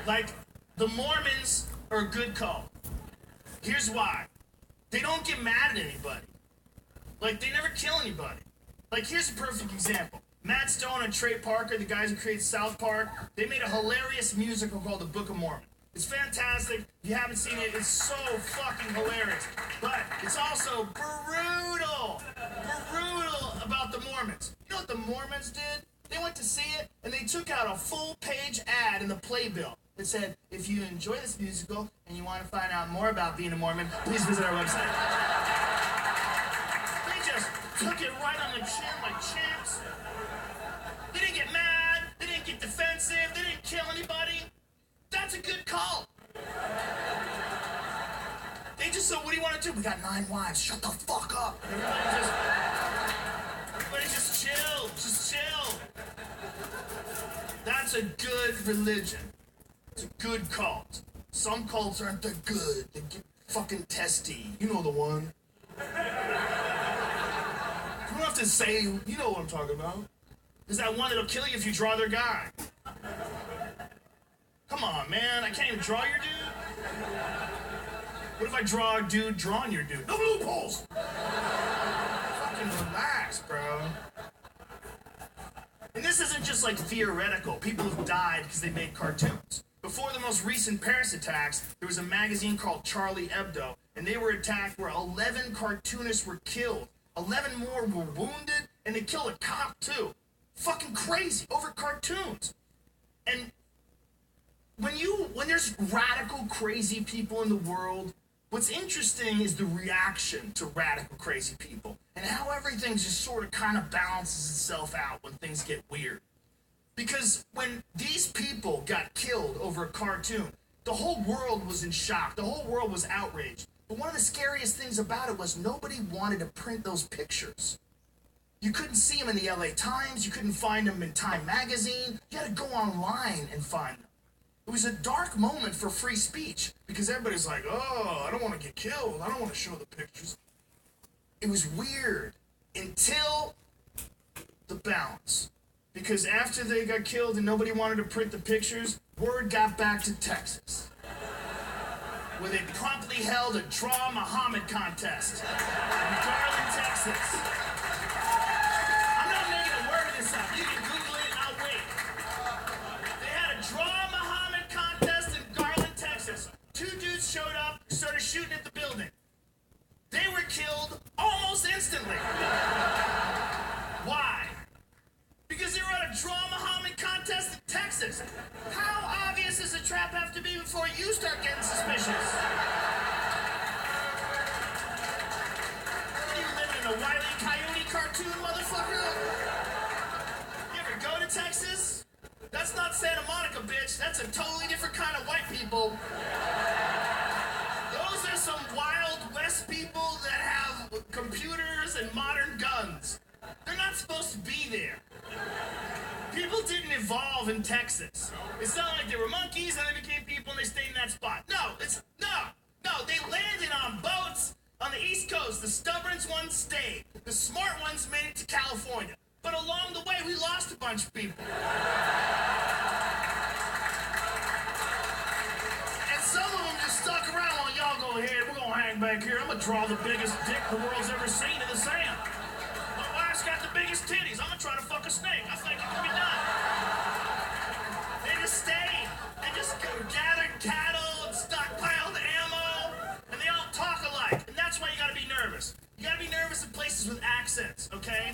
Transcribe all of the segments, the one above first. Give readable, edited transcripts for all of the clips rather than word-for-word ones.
Like, the Mormons are a good cult. Here's why. They don't get mad at anybody. Like, they never kill anybody. Like, here's a perfect example. Matt Stone and Trey Parker, the guys who created South Park, they made a hilarious musical called The Book of Mormon. It's fantastic. If you haven't seen it, it's so fucking hilarious. But it's also brutal. Brutal about the Mormons. You know what the Mormons did? They went to see it, and they took out a full-page ad in the playbill that said, if you enjoy this musical and you want to find out more about being a Mormon, please visit our website. They just took it right on the chin like champs. They didn't get mad. They didn't get defensive. They didn't kill anybody. That's a good call. They just said, what do you want to do? We got 9 wives. Shut the fuck up. Everybody just chill. Just chill. That's a good religion. It's a good cult. Some cults aren't that good. They get fucking testy. You know the one. You don't have to say, you know what I'm talking about. There's that one that'll kill you if you draw their guy. Come on, man. I can't even draw your dude. What if I draw a dude drawing your dude? No loopholes. Fucking relax, bro. And this isn't just like theoretical. People have died because they made cartoons. Before the most recent Paris attacks, there was a magazine called Charlie Hebdo, and they were attacked where 11 cartoonists were killed. 11 more were wounded, and they killed a cop too. Fucking crazy over cartoons. And when there's radical crazy people in the world, what's interesting is the reaction to radical crazy people and how everything just sort of kind of balances itself out when things get weird. Because when these people got killed over a cartoon, the whole world was in shock. The whole world was outraged. But one of the scariest things about it was nobody wanted to print those pictures. You couldn't see them in the LA Times. You couldn't find them in Time Magazine. You had to go online and find them. It was a dark moment for free speech because everybody's like, oh, I don't want to get killed. I don't want to show the pictures. It was weird until the balance. Because after they got killed and nobody wanted to print the pictures, word got back to Texas, where they promptly held a Draw Muhammad contest in Garland, Texas. I'm not making a word of this up. You can Google it and I'll wait. They had a Draw Muhammad contest in Garland, Texas. 2 dudes showed up, started shooting at the building. They were killed almost instantly. Why? Because they were at a Draw Muhammad contest in Texas. How obvious does the trap have to be before you start getting suspicious? What are you living in a Wile E. Coyote cartoon, motherfucker? You ever go to Texas? That's not Santa Monica, bitch. That's a totally different kind of white people. Those are some Wild West people that have computers and modern guns. They're not supposed to be there. People didn't evolve in Texas. It's not like they were monkeys and they became people and they stayed in that spot. No, they landed on boats on the East Coast. The stubborn ones stayed. The smart ones made it to California. But along the way, we lost a bunch of people. And some of them just stuck around while y'all go ahead. We're gonna hang back here. I'm gonna draw the biggest dick the world's ever seen in the sand. Got the biggest titties. I'm gonna try to fuck a snake. I think it can be done. They just stayed. They just gathered cattle and stockpiled ammo, and they all talk alike. And that's why you gotta be nervous. You gotta be nervous in places with accents, okay?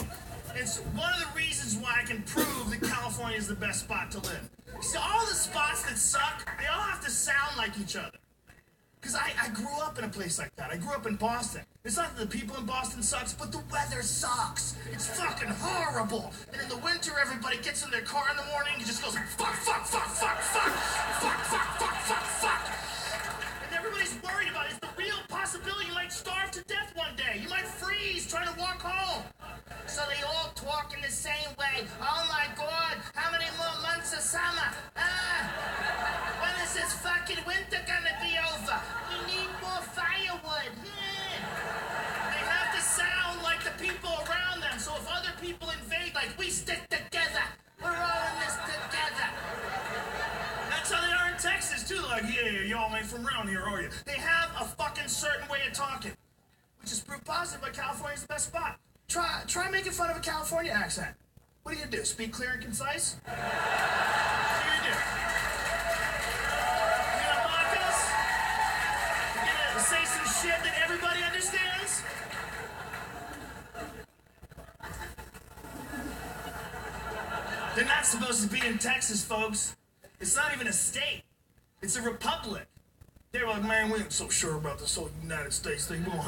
It's one of the reasons why I can prove that California is the best spot to live. See, all the spots that suck, they all have to sound like each other. Because I grew up in a place like that. I grew up in Boston. It's not that the people in Boston sucks, but the weather sucks. It's fucking horrible. And in the winter, everybody gets in their car in the morning and just goes, fuck, fuck, fuck, fuck, fuck, fuck, fuck, fuck, fuck, fuck. And everybody's worried about it. It's the real possibility you might starve to death one day. You might freeze trying to walk home. So they all talk in the same way. Oh my God, how many more months of summer? When is this fucking winter gonna be over? We need more firewood. They have to sound like the people around them. So if other people invade, like, we stick together. We're all in this together. That's how they are in Texas. like, yeah, y'all ain't from around here, are you? They have a fucking certain way of talking, which is proof positive, but California's the best spot. Try making fun of a California accent. What are you gonna do? Speak clear and concise? What are you gonna do? You gonna mock us? You gonna say some shit that everybody understands? They're not supposed to be in Texas, folks. It's not even a state. It's a republic. They're like, man, we ain't so sure about this whole United States thing. We're gonna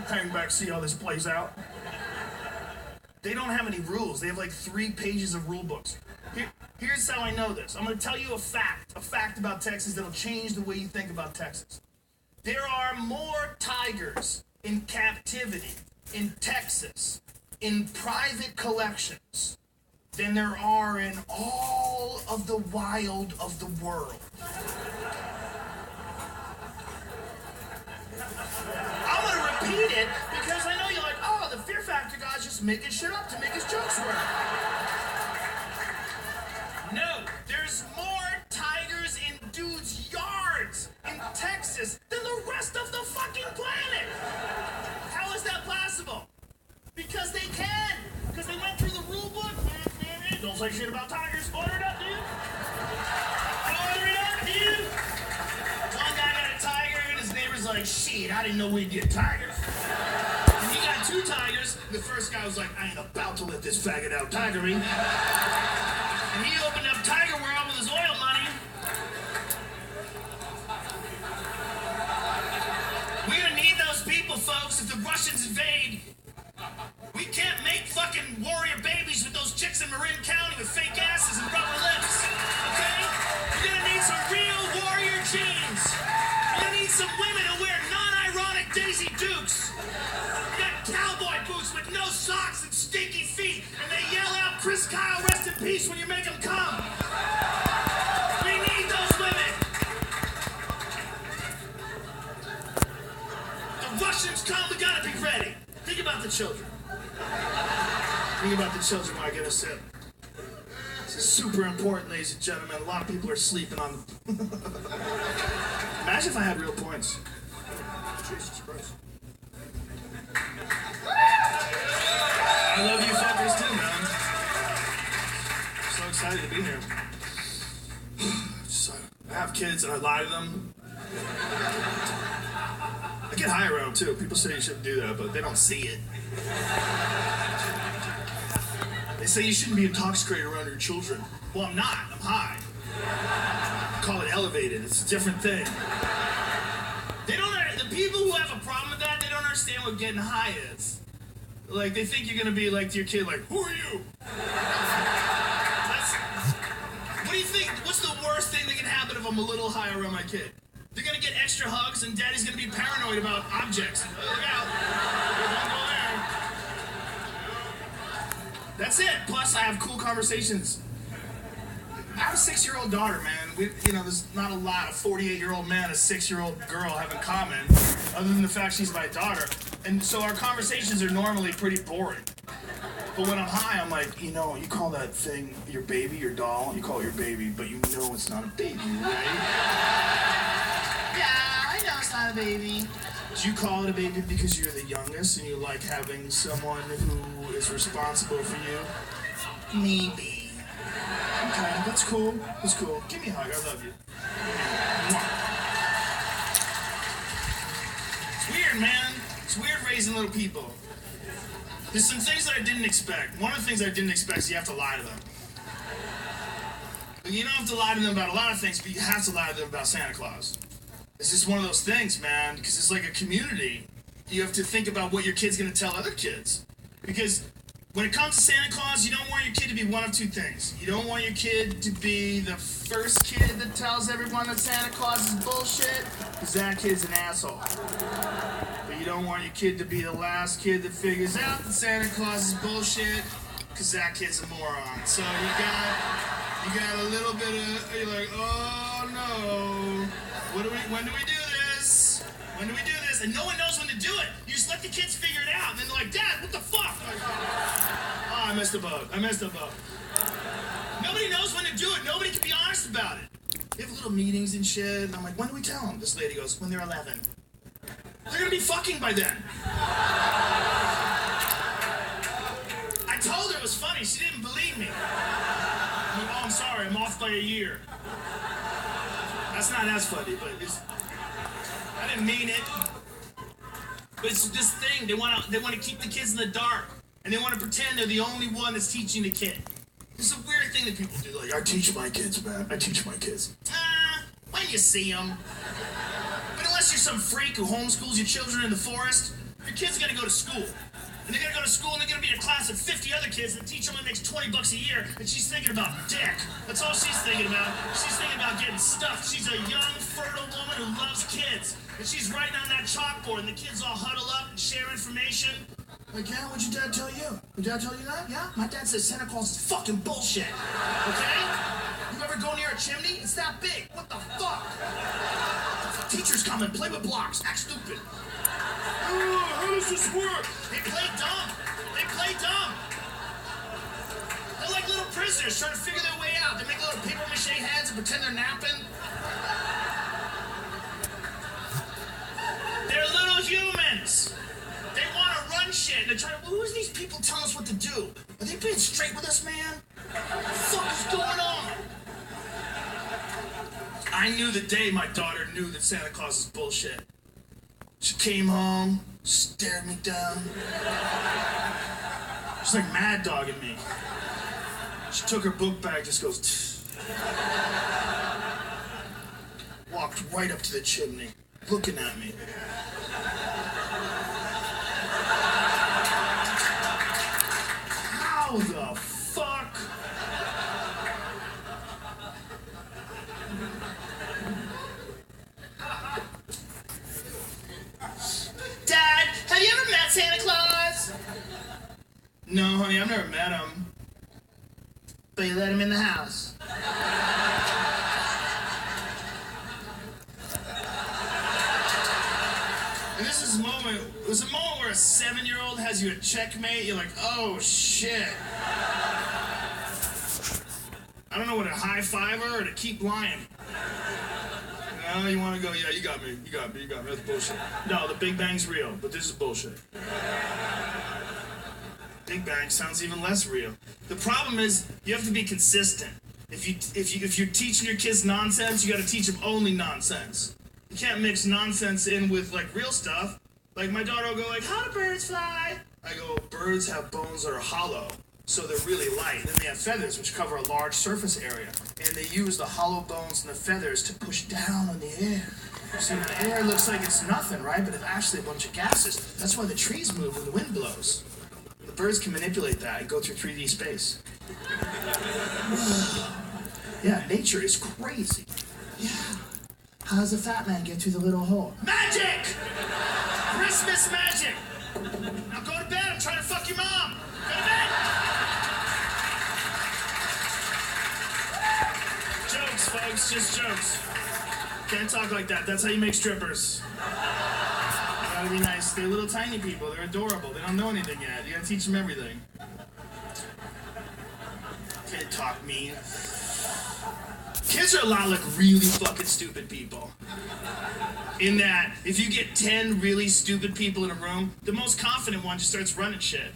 hang back, see how this plays out. They don't have any rules. They have like 3 pages of rule books. Here's how I know this. I'm gonna tell you a fact about Texas that'll change the way you think about Texas. There are more tigers in captivity in Texas in private collections than there are in all of the wild of the world. I'm gonna repeat it because I know you're like, oh, the Fear Factor guy's just making shit up to make his jokes work. No, there's more tigers in dudes' yards in Texas than the rest of the fucking planet. How is that possible? Because they can. Because they went through the rule book. Don't say shit about tigers. Order it up, dude. Order it up, dude. One guy got a tiger, and his neighbor's like, shit, I didn't know we'd get tigers. And he got 2 tigers. And the first guy was like, I ain't about to let this faggot out tiger me. And he opened up Tiger World with his oil money. We're gonna need those people, folks, if the Russians invade. We can't make fucking warrior babies with those chicks in Marin County with fake asses and rubber lips, okay? We're gonna need some real warrior genes. We're gonna need some women who wear non-ironic Daisy Dukes. We got cowboy boots with no socks and stinky feet, and they yell out, Chris Kyle, rest in peace, when you make them come. We need those women. The Russians come, we gotta be ready. Think about the children. Think about the children while I get a sip. This is super important, ladies and gentlemen. A lot of people are sleeping on the... Imagine if I had real points. Jesus Christ. I love you fuckers too, man. I'm so excited to be here. I have kids and I lie to them. I get high around too. People say you shouldn't do that, but they don't see it. They say you shouldn't be intoxicated around your children. Well, I'm not. I'm high. I call it elevated. It's a different thing. The people who have a problem with that, they don't understand what getting high is. Like, they think you're gonna be like to your kid, like, who are you? What do you think? What's the worst thing that can happen if I'm a little high around my kid? They're gonna get extra hugs, and daddy's gonna be paranoid about objects. Look out. Don't go there. That's it. Plus, I have cool conversations. I have a 6-year-old daughter, man. There's not a lot of 48-year-old man and a 6-year-old girl have in common, other than the fact she's my daughter. And so our conversations are normally pretty boring. But when I'm high, I'm like, you call that thing your baby, your doll, you call it your baby, but you know it's not a baby, right? Yeah, I know it's not a baby. Do you call it a baby because you're the youngest and you like having someone who is responsible for you? Maybe. Okay, that's cool. That's cool. Give me a hug. I love you. It's weird, man. It's weird raising little people. There's some things that I didn't expect. One of the things I didn't expect is you have to lie to them. And you don't have to lie to them about a lot of things, but you have to lie to them about Santa Claus. It's just one of those things, man, because it's like a community. You have to think about what your kid's going to tell other kids. Because when it comes to Santa Claus, you don't want your kid to be one of 2 things. You don't want your kid to be the first kid that tells everyone that Santa Claus is bullshit, because that kid's an asshole. But you don't want your kid to be the last kid that figures out that Santa Claus is bullshit, because that kid's a moron. So you got a little bit of, you're like, oh no, when do we do this? When do we do this? And no one knows when to do it. You just let the kids figure it out. And then they're like, Dad, what the fuck? Like, oh, I missed the boat. Nobody knows when to do it. Nobody can be honest about it. We have little meetings and shit, and I'm like, when do we tell them? This lady goes, when they're 11. They're gonna be fucking by then. I told her it was funny, she didn't believe me. I'm like, oh, I'm sorry, I'm off by a year. That's not as funny, but I didn't mean it. But it's this thing, they want to keep the kids in the dark, and they want to pretend they're the only one that's teaching the kid. It's a weird thing that people do, like, I teach my kids, man, I teach my kids. When you see them. But unless you're some freak who homeschools your children in the forest, your kid's gonna go to school. And they're gonna go to school and they're gonna be in a class of 50 other kids and the teacher only makes $20 a year and she's thinking about dick. That's all she's thinking about. She's thinking about getting stuffed. She's a young, fertile woman who loves kids. And she's writing on that chalkboard and the kids all huddle up and share information. Like, yeah, what'd your dad tell you? Your dad tell you that? Yeah? My dad says Santa Claus is fucking bullshit. Okay? You ever go near a chimney? It's that big. What the fuck? Teachers come and play with blocks. Act stupid. How does this work? They play dumb. They play dumb. They're like little prisoners trying to figure their way out. They make little paper mache heads and pretend they're napping. They're little humans. They want to run shit. And they're trying to, who is these people telling us what to do? Are they being straight with us, man? What the fuck is going on? I knew the day my daughter knew that Santa Claus is bullshit. She came home, stared me down. She's like mad dogging me. She took her book bag, just goes, walked right up to the chimney, looking at me. How the fuck? Dad, have you ever met Santa Claus? No, honey, I've never met him. But you let him in the house. And this is a moment, it was a moment where a 7-year-old has you at checkmate. You're like, oh shit. I don't know what, a high fiver or to keep lying. No, you want to go, yeah, you got me, that's bullshit. No, the Big Bang's real, but this is bullshit. Big Bang sounds even less real. The problem is, you have to be consistent. If you're teaching your kids nonsense, you got to teach them only nonsense. You can't mix nonsense in with, like, real stuff. Like, my daughter will go like, how do birds fly? I go, birds have bones that are hollow, so they're really light. Then they have feathers, which cover a large surface area. And they use the hollow bones and the feathers to push down on the air. See, the air looks like it's nothing, right? But it's actually a bunch of gases. That's why the trees move when the wind blows. The birds can manipulate that and go through 3D space. Yeah, nature is crazy. Yeah. How does a fat man get through the little hole? Magic! Christmas magic! Now go to bed, I'm trying to fuck your mom! Go to bed! Jokes, folks, just jokes. Can't talk like that, that's how you make strippers. You gotta be nice, they're little tiny people, they're adorable, they don't know anything yet, you gotta teach them everything. Can't talk mean. Kids are a lot like really fucking stupid people. In that, if you get 10 really stupid people in a room, the most confident one just starts running shit.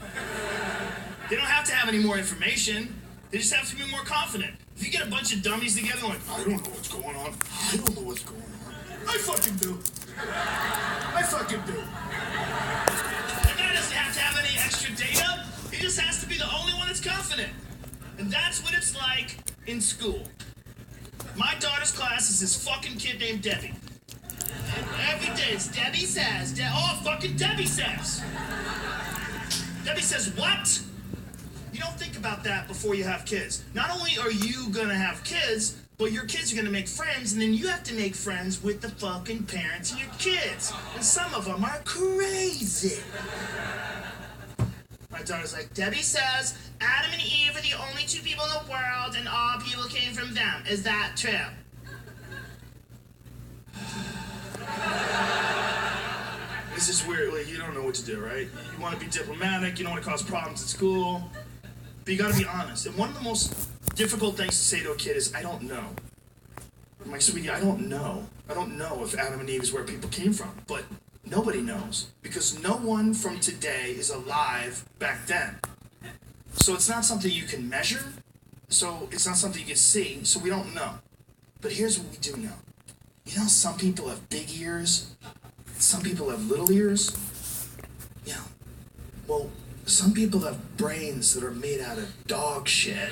They don't have to have any more information. They just have to be more confident. If you get a bunch of dummies together like, I don't know what's going on. I don't know what's going on. I fucking do. I fucking do. The guy doesn't have to have any extra data. He just has to be the only one that's confident. And that's what it's like in school. My daughter's class is this fucking kid named Debbie. And every day it's Debbie says, fucking Debbie says. Debbie says, what? You don't think about that before you have kids. Not only are you gonna have kids, but your kids are gonna make friends, and then you have to make friends with the fucking parents of your kids. And some of them are crazy. My daughter's like, Debbie says, Adam and Eve are the only 2 people in the world, and all people came from them. Is that true? This is weird, like, you don't know what to do, right? You want to be diplomatic, you don't want to cause problems at school, but you gotta be honest. And one of the most difficult things to say to a kid is, I don't know. I'm like, sweetie, I don't know. I don't know if Adam and Eve is where people came from, but nobody knows because no one from today is alive back then. So it's not something you can measure. So it's not something you can see. So we don't know. But here's what we do know. You know, some people have big ears. Some people have little ears. Yeah. Well, some people have brains that are made out of dog shit.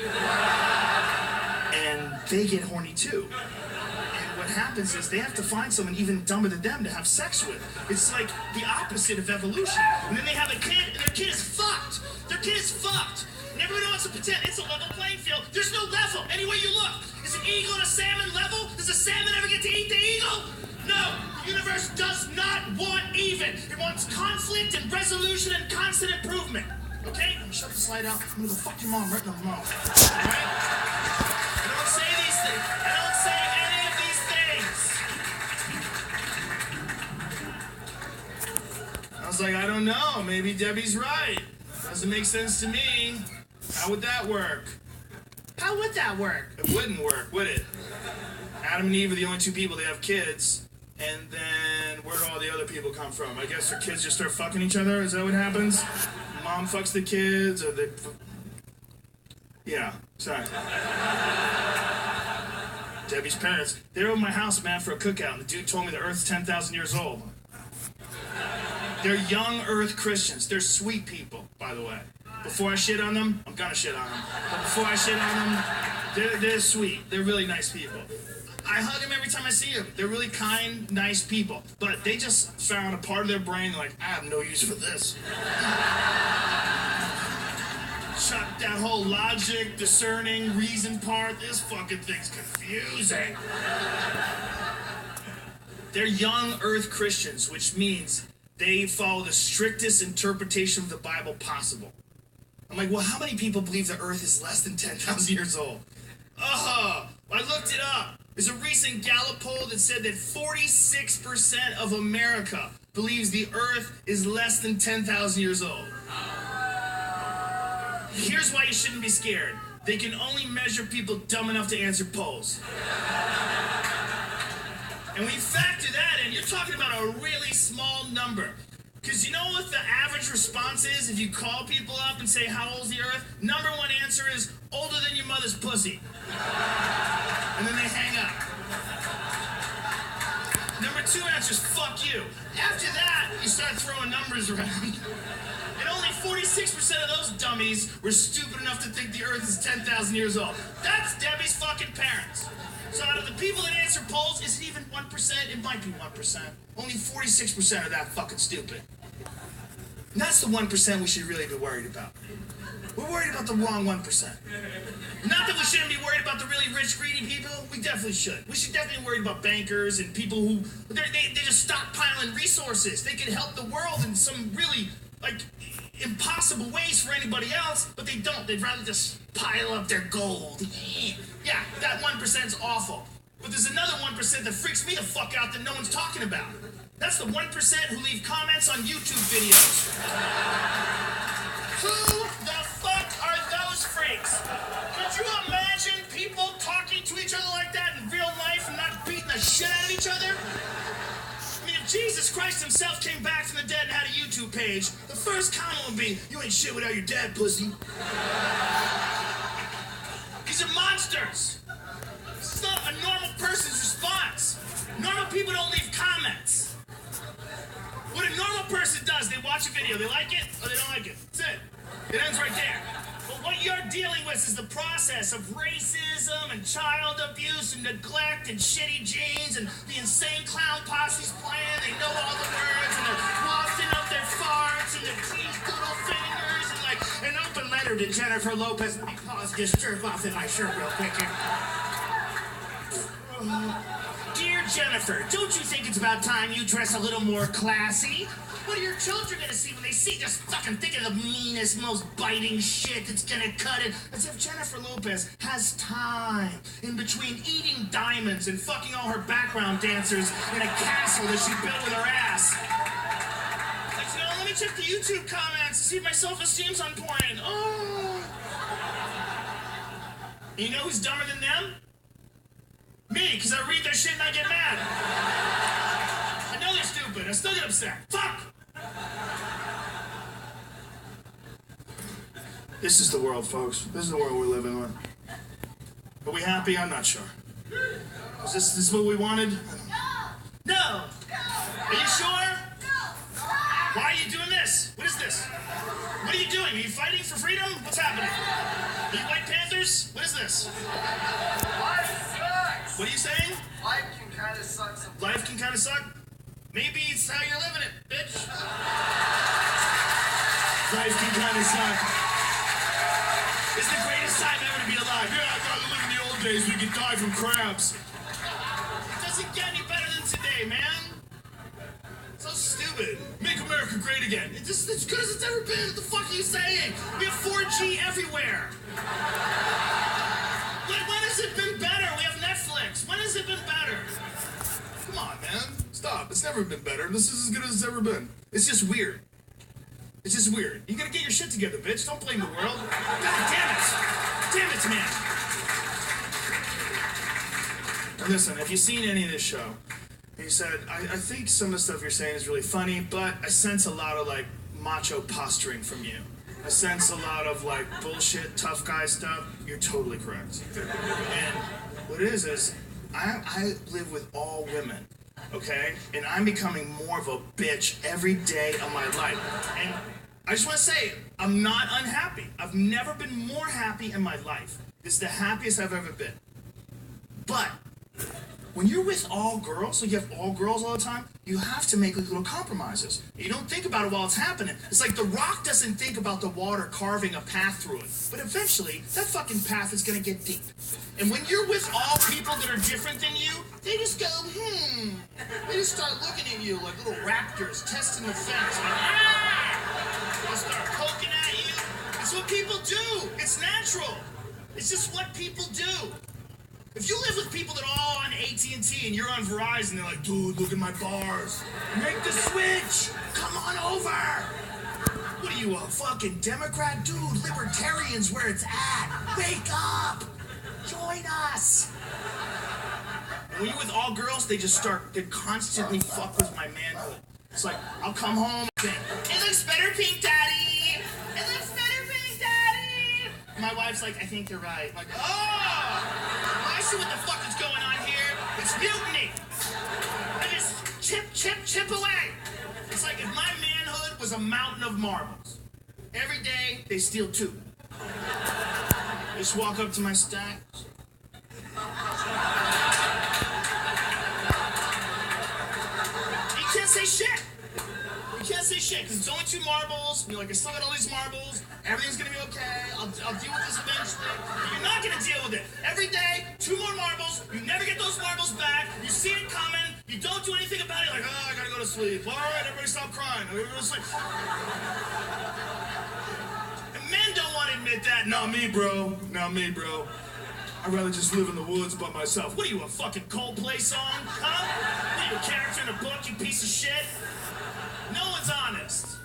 And they get horny too. And what happens is they have to find someone even dumber than them to have sex with. It's like the opposite of evolution. And then they have a kid, and their kid is fucked. Their kid is fucked. And everybody wants to pretend it's a level playing field. There's no level anywhere you look. Is an eagle and a salmon level? Does a salmon ever get to eat the eagle? No. The universe does not want even. It wants conflict and resolution and constant improvement. Okay? Shut the slide out. I'm gonna go fuck your mom right in the mouth. Alright? I don't say these things. I don't say any of these things. I was like, I don't know. Maybe Debbie's right. Doesn't make sense to me. How would that work? How would that work? It wouldn't work, would it? Adam and Eve are the only two people that have kids. And then where do all the other people come from? I guess their kids just start fucking each other? Is that what happens? Mom fucks the kids, or they... Yeah, exactly. Debbie's parents, they were at my house, man, for a cookout, and the dude told me the Earth's 10,000 years old. They're young Earth Christians. They're sweet people, by the way. Before I shit on them, I'm gonna shit on them. But before I shit on them, they're sweet. They're really nice people. I hug them every time I see them. They're really kind, nice people. But they just found a part of their brain like, I have no use for this. Shut that whole logic, discerning, reason part. This fucking thing's confusing. They're young Earth Christians, which means they follow the strictest interpretation of the Bible possible. I'm like, well, how many people believe the Earth is less than 10,000 years old? I looked it up. There's a recent Gallup poll that said that 46% of America believes the Earth is less than 10,000 years old. Here's why you shouldn't be scared. They can only measure people dumb enough to answer polls. And when you factor that in, you're talking about a really small number. Because you know what the average response is if you call people up and say, how old's the Earth? Number one answer is, older than your mother's pussy. And then they hang up. Number two answer is, fuck you. After that, you start throwing numbers around. And only 46% of those dummies were stupid enough to think the Earth is 10,000 years old. That's Debbie's fucking parents. So out of the people that answer polls, is it even 1%? It might be 1%. Only 46% are that fucking stupid. And that's the 1% we should really be worried about. We're worried about the wrong 1%. Not that we shouldn't be worried about the really rich, greedy people. We definitely should. We should definitely be worried about bankers and people who, they just stockpiling resources. They can help the world in some really, like, impossible ways for anybody else, but they don't. They'd rather just pile up their gold. Yeah, that 1%'s awful. But there's another 1% that freaks me the fuck out that no one's talking about. That's the 1% who leave comments on YouTube videos. Who the fuck are those freaks? Could you imagine people talking to each other like that in real life and not beating the shit out of each other? I mean, if Jesus Christ himself came back from the dead and had a YouTube page, the first comment would be, you ain't shit without your dad, pussy. These are monsters. This is not a normal person's response. Normal people don't leave comments. What a normal person does, they watch a video, they like it or they don't like it. That's it. It ends right there. But what you're dealing with is the process of racism and child abuse and neglect and shitty genes and the insane clown posse's playing. They know all the words and they're wafting up their farts and their cheese doodle fingers and like an open letter to Jennifer Lopez. Let me pause, just jerk off in my shirt real quick here. Dear Jennifer, don't you think it's about time you dress a little more classy? What are your children gonna see when they see just fucking think of the meanest, most biting shit that's gonna cut it? As if Jennifer Lopez has time in between eating diamonds and fucking all her background dancers in a castle that she built with her ass. Like, you know, let me check the YouTube comments to see if my self-esteem's on point. Oh. You know who's dumber than them? Me, because I read their shit and I get mad. I know they're stupid. I still get upset. Fuck! This is the world, folks. This is the world we're living in. Are we happy? I'm not sure. Is this what we wanted? No! Are you sure? Why are you doing this? What is this? What are you doing? Are you fighting for freedom? What's happening? Are you White Panthers? What is this? Life sucks! What are you saying? Life can kind of suck sometimes. Life can kind of suck? Maybe it's how you're living it, bitch. Life can kind of suck. It's the greatest time ever to be alive. Yeah, I thought we lived in the old days we could die from crabs. It doesn't get any better than today, man. So stupid. Make America great again. It's just as good as it's ever been. What the fuck are you saying? We have 4G everywhere. When has it been better? We have Netflix. When has it been better? Come on, man. Stop. It's never been better. This is as good as it's ever been. It's just weird. It's just weird. You gotta get your shit together, bitch. Don't blame the world. God damn it. Damn it, man. And listen, if you've seen any of this show, he said, I think some of the stuff you're saying is really funny, but I sense a lot of, like, macho posturing from you. I sense a lot of, like, bullshit, tough guy stuff. You're totally correct. And what it is I live with all women, okay? And I'm becoming more of a bitch every day of my life. And I just want to say, I'm not unhappy. I've never been more happy in my life. This is the happiest I've ever been. But when you're with all girls, so you have all girls all the time, you have to make like little compromises. You don't think about it while it's happening. It's like the rock doesn't think about the water carving a path through it. But eventually, that fucking path is gonna get deep. And when you're with all people that are different than you, they just go, They just start looking at you like little raptors testing the fence. Like, they start poking at you. It's what people do. It's natural. It's just what people do. If you live with people that are all on AT&T and you're on Verizon, they're like, dude, look at my bars. Make the switch. Come on over. What are you, a fucking Democrat? Dude, libertarian's where it's at. Wake up. Join us. And when you're with all girls, they constantly fuck with my manhood. It's like, I'll come home and think, it looks better pink, daddy. It looks better pink, daddy. And my wife's like, I think you're right. I'm like, oh. I see what the fuck is going on here. It's mutiny. I just chip away. It's like if my manhood was a mountain of marbles. Every day, they steal 2. Just walk up to my stack. You can't say shit. You can't say shit, because it's only 2 marbles. You're like, I still got all these marbles. Everything's going to be okay. I'll deal with this eventually. But you're not going to deal with it. Every day, 2 more marbles. You never get those marbles back. You see it coming. You don't do anything about it. You're like, oh, I got to go to sleep. All right, everybody stop crying. I got to go to sleep. And men don't want to admit that. Not me, bro. Not me, bro. I'd rather just live in the woods by myself. What are you, a fucking Coldplay song? Huh? What are you, a character in a book, you piece of shit? No one's honest.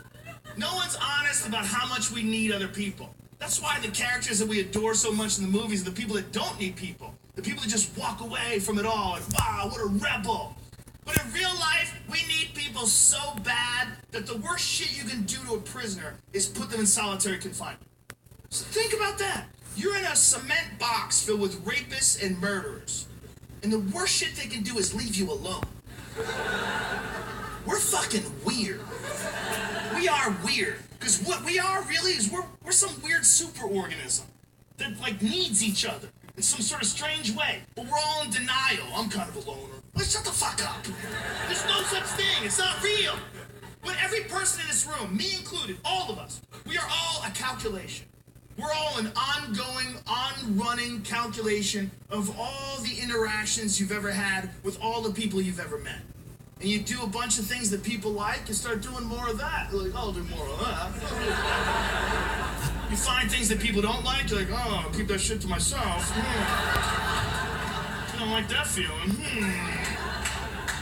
No one's honest about how much we need other people. That's why the characters that we adore so much in the movies are the people that don't need people. The people that just walk away from it all and, wow, what a rebel. But in real life, we need people so bad that the worst shit you can do to a prisoner is put them in solitary confinement. So think about that. You're in a cement box filled with rapists and murderers. And the worst shit they can do is leave you alone. We're fucking weird. We are weird. Because what we are really is we're some weird superorganism that like needs each other in some sort of strange way. But we're all in denial. I'm kind of a loner. Let's shut the fuck up. There's no such thing. It's not real. But every person in this room, me included, all of us, we are all a calculation. We're all an ongoing, on-running calculation of all the interactions you've ever had with all the people you've ever met. And you do a bunch of things that people like, you start doing more of that. You're like, I'll do more of that. You find things that people don't like, you're like, oh, I'll keep that shit to myself. I don't like that feeling.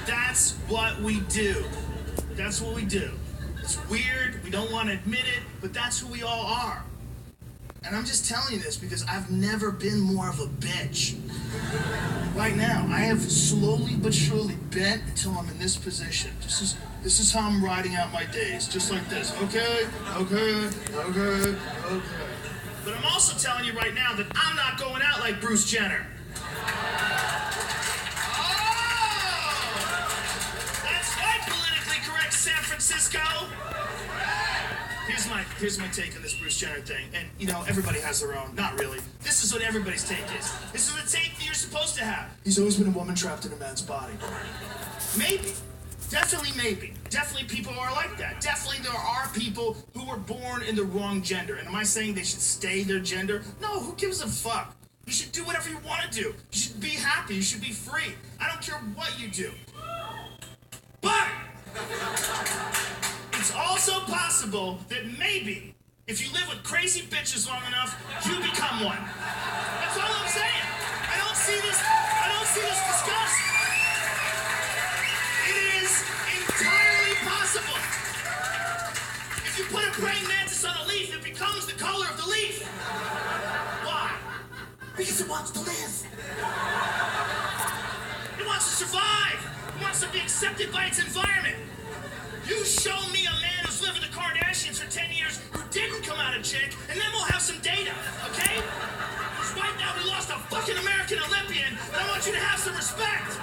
That's what we do. That's what we do. It's weird, we don't want to admit it, but that's who we all are. And I'm just telling you this because I've never been more of a bitch. Right now, I have slowly but surely bent until I'm in this position. This is how I'm riding out my days, just like this. Okay. But I'm also telling you right now that I'm not going out like Bruce Jenner. That's right, politically correct San Francisco. Here's my take on this Bruce Jenner thing. And, you know, everybody has their own. Not really. This is what everybody's take is. This is the take that you're supposed to have. He's always been a woman trapped in a man's body. Maybe. Definitely maybe. Definitely people are like that. Definitely there are people who were born in the wrong gender. And am I saying they should stay their gender? No, who gives a fuck? You should do whatever you want to do. You should be happy. You should be free. I don't care what you do. But it's also possible that maybe if you live with crazy bitches long enough, you become one. That's all I'm saying. I don't see this discussed. It is entirely possible. If you put a praying mantis on a leaf, it becomes the color of the leaf. Why? Because it wants to live. It wants to survive. It wants to be accepted by its environment. You show me a man who's lived with the Kardashians for 10 years who didn't come out a chick, and then we'll have some data, okay? Because right now we lost a fucking American Olympian, and I want you to have some respect.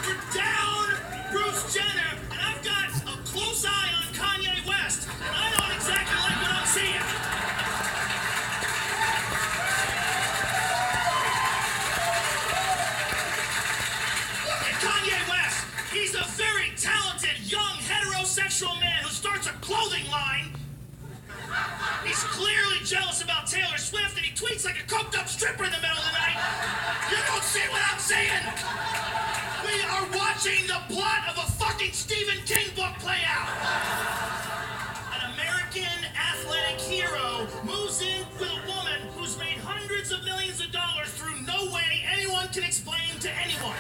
We're down Bruce Jenner, and I've got a close eye on Kanye West, and I don't exactly like what I'm seeing. Kanye West, he's a very talented, young, heterosexual man who starts a clothing line. He's clearly jealous about Taylor Swift, and he tweets like a coked-up stripper in the middle of the night. You don't see what I'm saying? We are watching the plot of a fucking Stephen King book play out. An American athletic hero moves in with a woman who's made hundreds of millions of dollars through no way anyone can explain to anyone.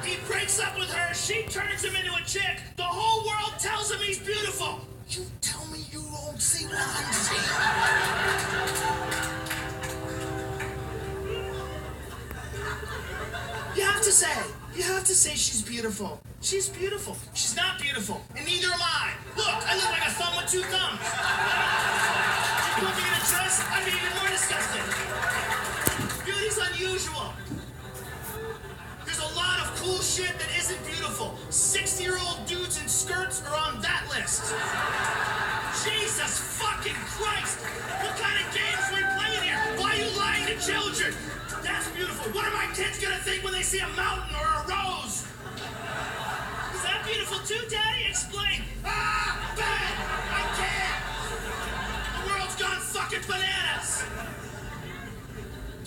He breaks up with her, she turns him into a chick, the whole world tells him he's beautiful. You tell me you don't see what I'm seeing. You have to say she's beautiful. She's beautiful. She's not beautiful, and neither am I. Look, I look like a thumb with two thumbs. You put me in a dress, I'd be even more disgusted. Beauty's unusual. There's a lot of cool shit that isn't beautiful. 60-year-old dudes in skirts are on that list. Jesus fucking Christ! What kind of games are we playing here? Why are you lying to children? That's beautiful. What are my kids gonna think when they see a mountain or a rose? Is that beautiful too, Daddy? Explain. Ah, bad! I can't! The world's gone fucking bananas!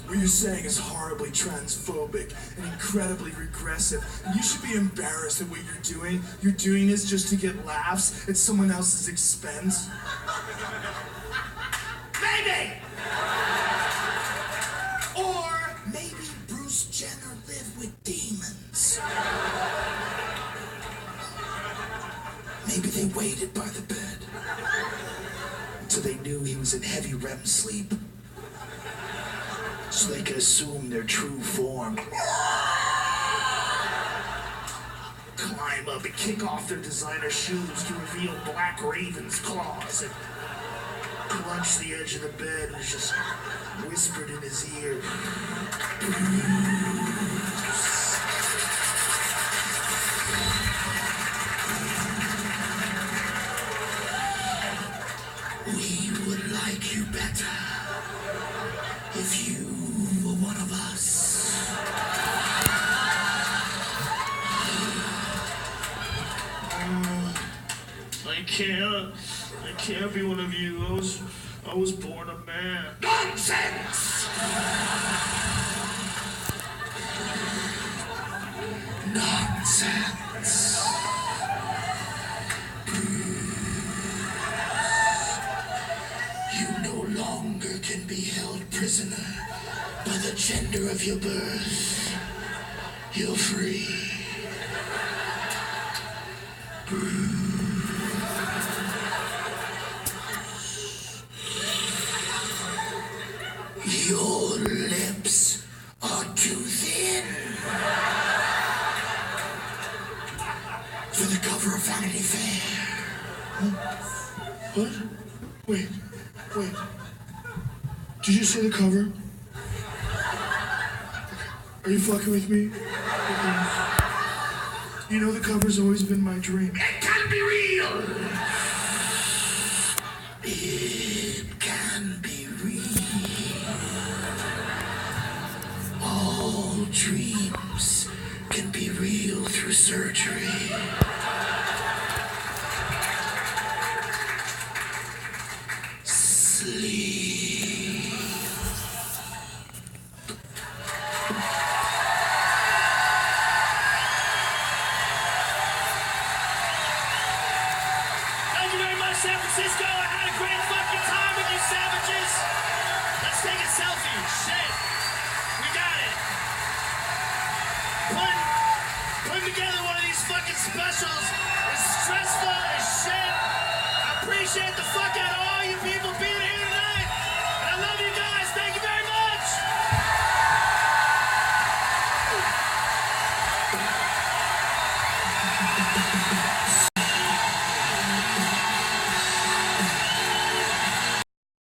What you're saying is horribly transphobic and incredibly regressive. And you should be embarrassed at what you're doing. You're doing this just to get laughs at someone else's expense. Maybe! Or maybe Bruce Jenner lived with demons. Maybe they waited by the bed until they knew he was in heavy REM sleep, so they could assume their true form. Climb up and kick off their designer shoes to reveal Black Raven's claws and clutch the edge of the bed and just whispered in his ear. We would like you better if you were one of us. I can't be one of you. I was born a man. Nonsense! Nonsense. You no longer can be held prisoner by the gender of your birth. You're free. You Your lips are too thin for the cover of Vanity Fair. Huh? What? Wait. Did you say the cover? Are you fucking with me? Okay. You know the cover's always been my dream. It can be real! It can be real. All dreams can be real through surgery.